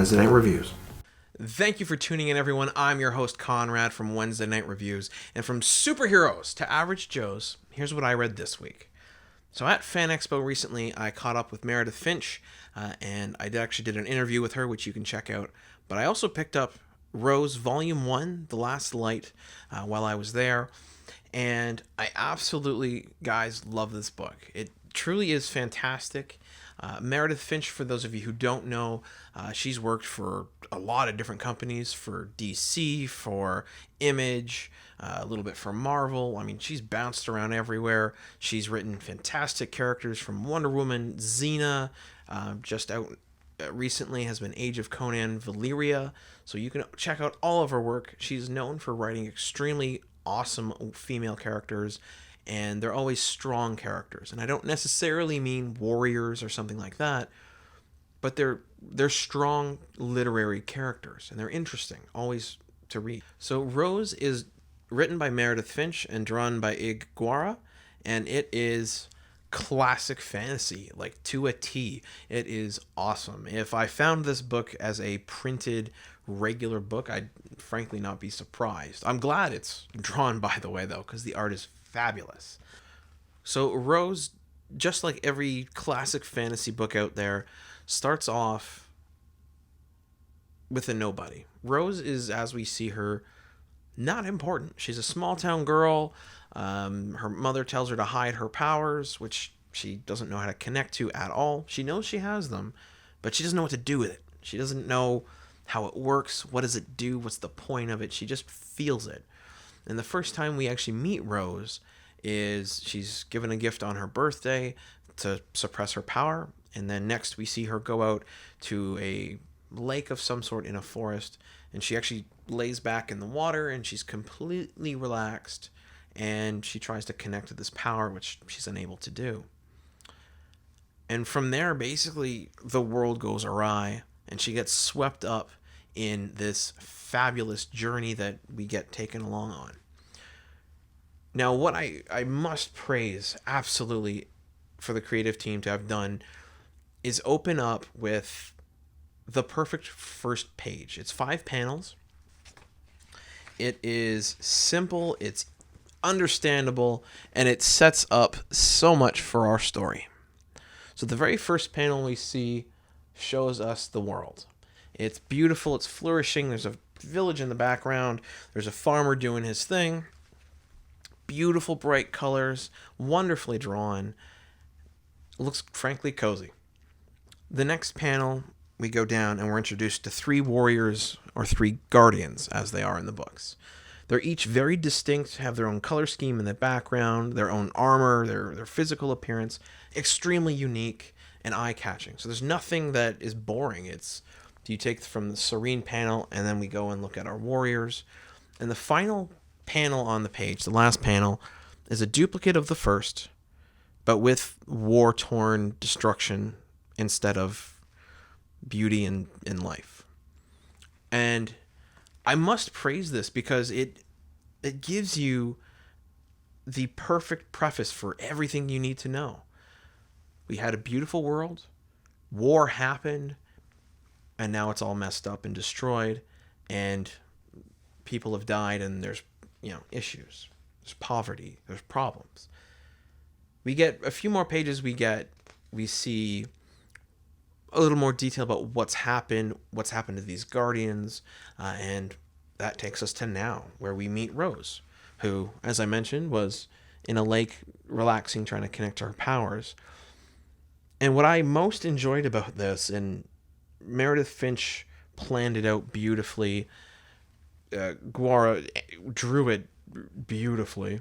Wednesday Night Reviews. Thank you for tuning in, everyone. I'm your host, Konrad, from Wednesday Night Reviews. And from superheroes to average Joes, here's what I read this week. So at Fan Expo recently, I caught up with Meredith Finch, and I actually did an interview with her, which you can check out. But I also picked up Rose Volume 1, The Last Light, while I was there. And I absolutely, guys, love this book. It truly is fantastic. Meredith Finch, for those of you who don't know, she's worked for a lot of different companies, for DC, for Image, a little bit for Marvel. I mean, she's bounced around everywhere. She's written fantastic characters from Wonder Woman, Xena, just out recently has been Age of Conan, Valyria. So you can check out all of her work. She's known for writing extremely awesome female characters, and they're always strong characters. And I don't necessarily mean warriors or something like that, but they're strong literary characters, and they're interesting, always to read. So Rose is written by Meredith Finch and drawn by Guara, and it is classic fantasy, like to a T. It is awesome. If I found this book as a printed regular book, I'd frankly not be surprised. I'm glad it's drawn, by the way, though, because the art is fabulous. So Rose, just like every classic fantasy book out there, starts off with a nobody. Rose is, as we see her, not important. She's a small town girl. Her mother tells her to hide her powers, which she doesn't know how to connect to at all. She knows she has them, but she doesn't know what to do with it. She doesn't know how it works. What does it do? What's the point of it? She just feels it. And the first time we actually meet Rose is she's given a gift on her birthday to suppress her power. And then next we see her go out to a lake of some sort in a forest, and she actually lays back in the water and she's completely relaxed, and she tries to connect to this power, which she's unable to do. And from there, basically, the world goes awry, and she gets swept up in this fabulous journey that we get taken along on. Now, what I must praise absolutely for the creative team to have done is open up with the perfect first page. It's 5 panels. It is simple, it's understandable, and it sets up so much for our story. So the very first panel we see shows us the world. It's beautiful, it's flourishing, there's a village in the background, there's a farmer doing his thing. Beautiful bright colors, wonderfully drawn. It looks frankly cozy. The next panel, we go down and we're introduced to 3 warriors, or 3 guardians, as they are in the books. They're each very distinct, have their own color scheme in the background, their own armor, their physical appearance, extremely unique and eye-catching. So there's nothing that is boring. It's, you take from the serene panel, and then we go and look at our warriors. And the final panel on the page, the last panel, is a duplicate of the first, but with war-torn destruction instead of beauty in life. And I must praise this because it gives you the perfect preface for everything you need to know. We had a beautiful world, war happened, and now it's all messed up and destroyed, and people have died, and there's, issues. There's poverty, there's problems. We get a few more pages, we see a little more detail about what's happened to these guardians, and that takes us to now, where we meet Rose, who, as I mentioned, was in a lake relaxing, trying to connect to her powers. And what I most enjoyed about this, and Meredith Finch planned it out beautifully, Guara drew it beautifully,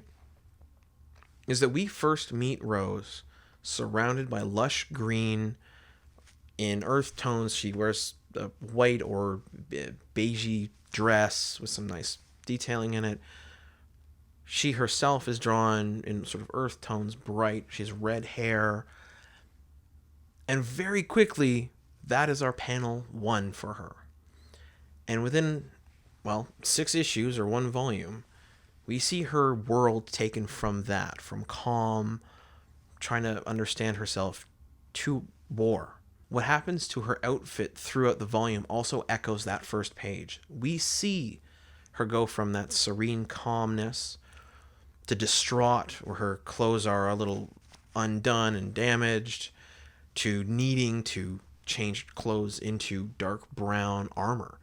is that we first meet Rose surrounded by lush green in earth tones. She wears a white or beigey dress with some nice detailing in it. She herself is drawn in sort of earth tones, bright. She has red hair. And very quickly, that is our panel 1 for her. And within, 6 issues or 1 volume, we see her world taken from that, from calm, trying to understand herself, to war. what happens to her outfit throughout the volume also echoes that first page. We see her go from that serene calmness to distraught, where her clothes are a little undone and damaged, to needing to change clothes into dark brown armor.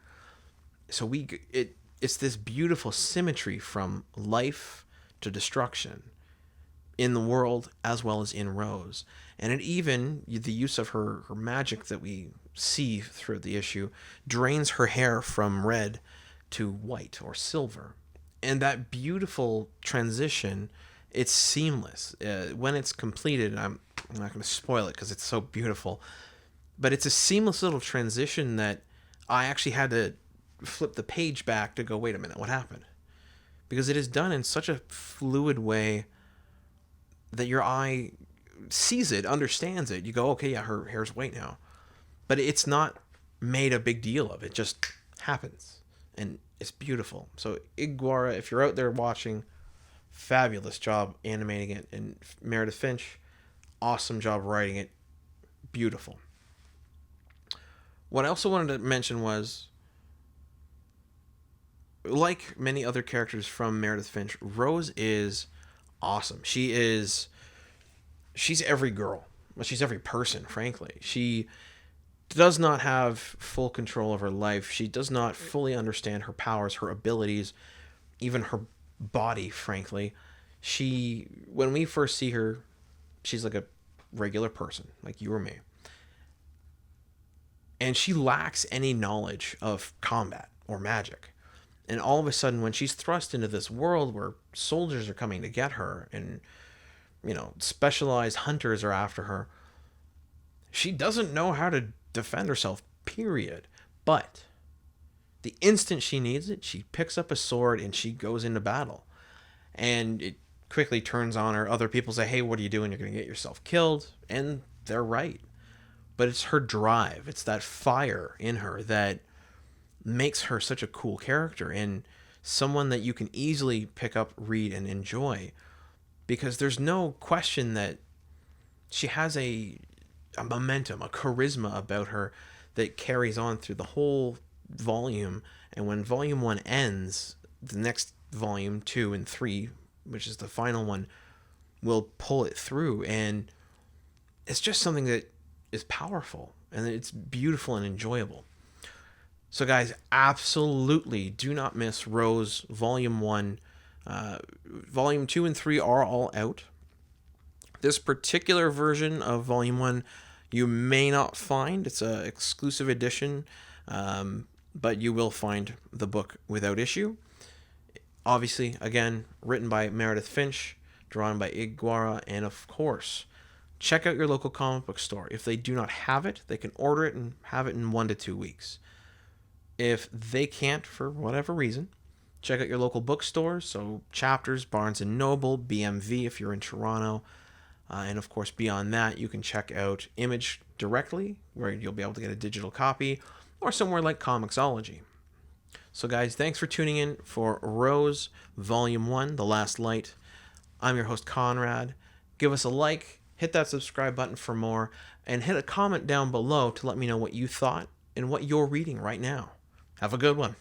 So it's this beautiful symmetry from life to destruction in the world as well as in Rose. And it even, the use of her magic that we see throughout the issue, drains her hair from red to white or silver. And that beautiful transition, it's seamless. When it's completed, I'm not going to spoil it because it's so beautiful, but it's a seamless little transition that I actually had to flip the page back to go, wait a minute, what happened? Because it is done in such a fluid way that your eye sees it, understands it. You go, okay, yeah, her hair's white now. But it's not made a big deal of it. It just happens. And it's beautiful. So Guara, if you're out there watching, fabulous job animating it. And Meredith Finch, awesome job writing it. Beautiful. What I also wanted to mention was, like many other characters from Meredith Finch, Rose is awesome. She's every girl. Well, she's every person, frankly. She does not have full control of her life. She does not fully understand her powers, her abilities, even her body, frankly. When we first see her, she's like a regular person, like you or me. And she lacks any knowledge of combat or magic. And all of a sudden, when she's thrust into this world where soldiers are coming to get her and, specialized hunters are after her, she doesn't know how to defend herself, period. But the instant she needs it, she picks up a sword and she goes into battle. And it quickly turns on her. Other people say, hey, what are you doing? You're going to get yourself killed. And they're right. But it's her drive. It's that fire in her that makes her such a cool character and someone that you can easily pick up, read, and enjoy, because there's no question that she has a momentum, a charisma about her that carries on through the whole volume. And when volume 1 ends, the next volume 2 and 3, which is the final one, will pull it through. And it's just something that is powerful and it's beautiful and enjoyable. So guys, absolutely do not miss Rose Volume 1. Volume 2 and 3 are all out. This particular version of Volume 1 you may not find. It's an exclusive edition, but you will find the book without issue. Obviously, again, written by Meredith Finch, drawn by Guara, and of course, check out your local comic book store. If they do not have it, they can order it and have it in 1 to 2 weeks. If they can't, for whatever reason, check out your local bookstores. So Chapters, Barnes & Noble, BMV if you're in Toronto. And of course, beyond that, you can check out Image directly, where you'll be able to get a digital copy, or somewhere like Comixology. So guys, thanks for tuning in for Rose Volume 1, The Last Light. I'm your host, Konrad. Give us a like, hit that subscribe button for more, and hit a comment down below to let me know what you thought and what you're reading right now. Have a good one.